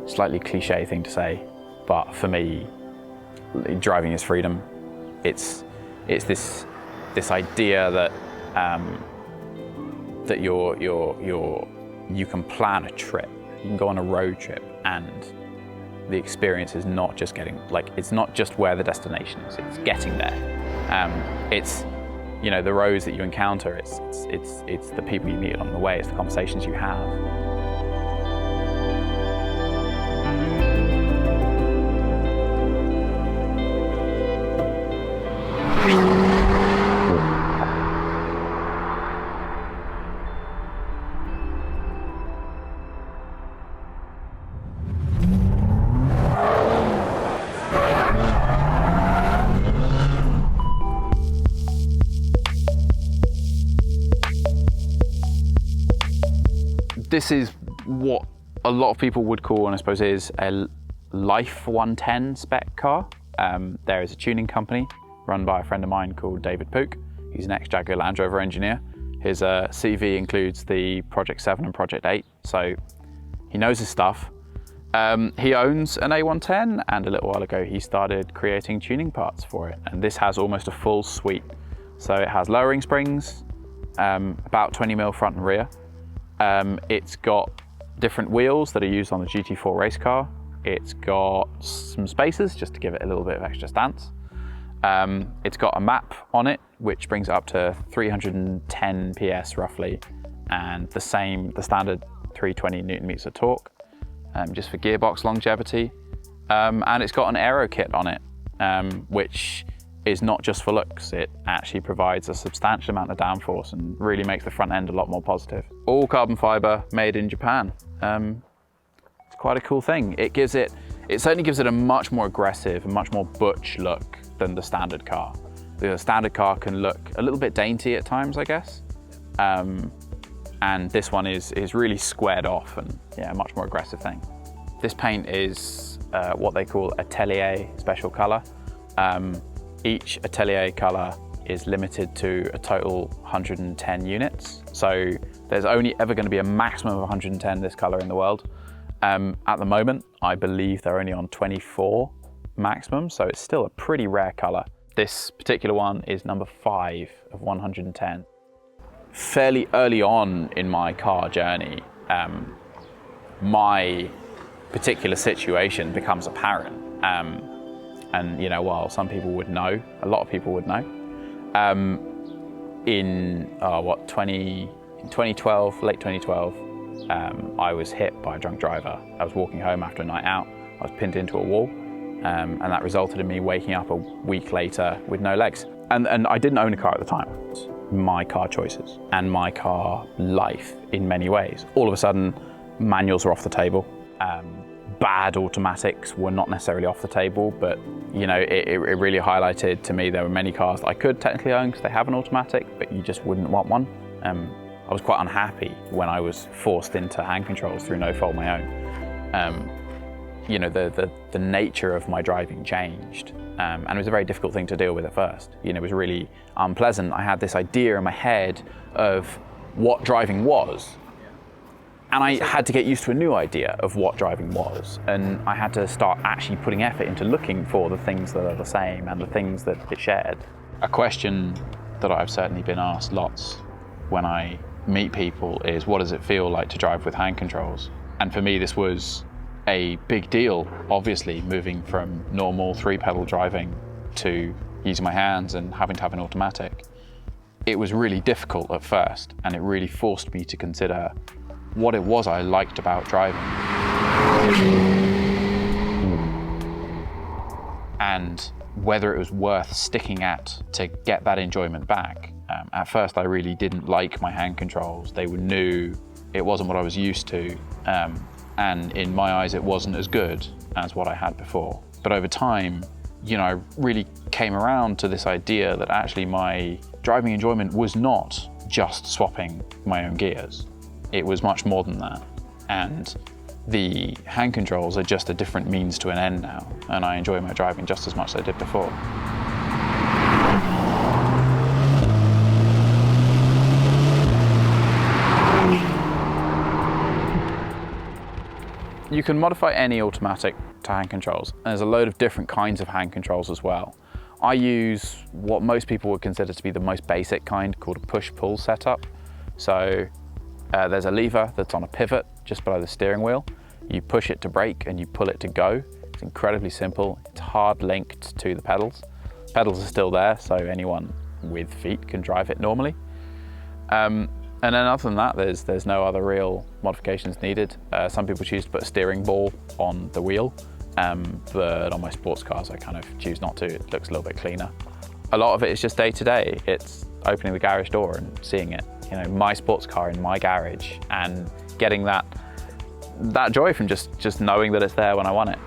Slightly cliche thing to say, but for me, driving is freedom. It's this idea that that you can plan a trip, you can go on a road trip, and the experience is not just it's not just where the destination is, it's getting there. It's the roads that you encounter, it's the people you meet along the way, it's the conversations you have. This is what a lot of people would call, and I suppose is, a Life 110 spec car. There is a tuning company run by a friend of mine called David Pook. He's an ex-Jaguar Land Rover engineer. His CV includes the Project 7 and Project 8, so he knows his stuff. He owns an A110, and a little while ago he started creating tuning parts for it. And this has almost a full suite. So it has lowering springs, about 20mm front and rear. It's got different wheels that are used on the GT4 race car. It's got some spacers just to give it a little bit of extra stance. It's got a map on it, which brings it up to 310 PS roughly, and the standard 320 Newton meters of torque, just for gearbox longevity. And it's got an aero kit on it, which is not just for looks. It actually provides a substantial amount of downforce and really makes the front end a lot more positive. All carbon fiber, made in Japan. It's quite a cool thing. It certainly gives it a much more aggressive and much more butch look than the standard car. The standard car can look a little bit dainty at times, I guess. And this one is really squared off and a much more aggressive thing. This paint is what they call Atelier special color. Each Atelier color is limited to a total 110 units. So there's only ever going to be a maximum of 110 this color in the world. At the moment, I believe they're only on 24 maximum, so it's still a pretty rare color. This particular one is number 5 of 110. Fairly early on in my car journey, my particular situation becomes apparent. And while some people would know, a lot of people would know, in 2012, late 2012, I was hit by a drunk driver. I was walking home after a night out. I was pinned into a wall, and that resulted in me waking up a week later with no legs. And I didn't own a car at the time. My car choices and my car life in many ways. All of a sudden, manuals are off the table. Bad automatics were not necessarily off the table, but it really highlighted to me there were many cars that I could technically own because they have an automatic, but you just wouldn't want one. I was quite unhappy when I was forced into hand controls through no fault of my own. The nature of my driving changed, and it was a very difficult thing to deal with at first. It was really unpleasant. I had this idea in my head of what driving was, and I had to get used to a new idea of what driving was, and I had to start actually putting effort into looking for the things that are the same and the things that it shared. A question that I've certainly been asked lots when I meet people is, what does it feel like to drive with hand controls? And for me, this was a big deal, obviously, moving from normal 3-pedal driving to using my hands and having to have an automatic. It was really difficult at first, and it really forced me to consider what it was I liked about driving. And whether it was worth sticking at to get that enjoyment back. At first, I really didn't like my hand controls. They were new, it wasn't what I was used to, and in my eyes, it wasn't as good as what I had before. But over time, I really came around to this idea that actually my driving enjoyment was not just swapping my own gears. It was much more than that. And the hand controls are just a different means to an end now, and I enjoy my driving just as much as I did before. You can modify any automatic to hand controls. There's a load of different kinds of hand controls as well. I use what most people would consider to be the most basic kind, called a push-pull setup. So there's a lever that's on a pivot just below the steering wheel. You push it to brake and you pull it to go. It's incredibly simple. It's hard linked to the pedals. Pedals are still there, so anyone with feet can drive it normally. And then other than that, there's no other real modifications needed. Some people choose to put a steering ball on the wheel, but on my sports cars, I kind of choose not to. It looks a little bit cleaner. A lot of it is just day to day. It's opening the garage door and seeing it, you know, my sports car in my garage, and getting that joy from just knowing that it's there when I want it.